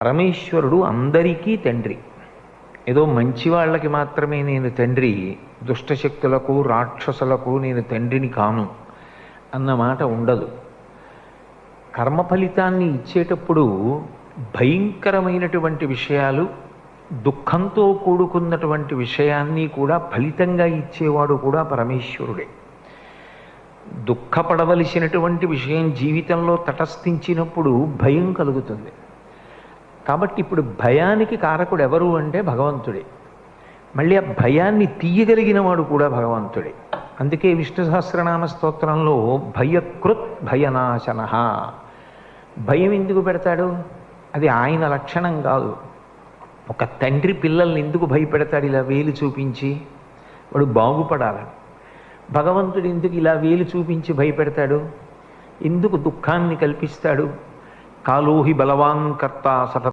పరమేశ్వరుడు అందరికీ తండ్రి. ఏదో మంచి వాళ్ళకి మాత్రమే నేను తండ్రి, దుష్టశక్తులకు రాక్షసులకు నేను తండ్రిని కాను అన్నమాట ఉండదు. కర్మ ఫలితాన్ని ఇచ్చేటప్పుడు భయంకరమైనటువంటి విషయాలు, దుఃఖంతో కూడుకున్నటువంటి విషయాన్ని కూడా ఫలితంగా ఇచ్చేవాడు కూడా పరమేశ్వరుడే. దుఃఖపడవలసినటువంటి విషయం జీవితంలో తటస్థించినప్పుడు భయం కలుగుతుంది. కాబట్టి ఇప్పుడు భయానికి కారకుడు ఎవరు అంటే భగవంతుడే. మళ్ళీ ఆ భయాన్ని తీయగలిగిన వాడు కూడా భగవంతుడే. అందుకే విష్ణు సహస్రనామ స్తోత్రంలో భయకృత్ భయనాశన, భయం ఎందుకు పెడతాడు? అది ఆయన లక్షణం కాదు. ఒక తండ్రి పిల్లల్ని ఎందుకు భయపెడతాడు ఇలా వేలు చూపించి? వాడు బాగుపడాలని. భగవంతుడు ఎందుకు ఇలా వేలు చూపించి భయపెడతాడు? ఎందుకు దుఃఖాన్ని కల్పిస్తాడు? కాలోహి బలవాన్ కర్త సత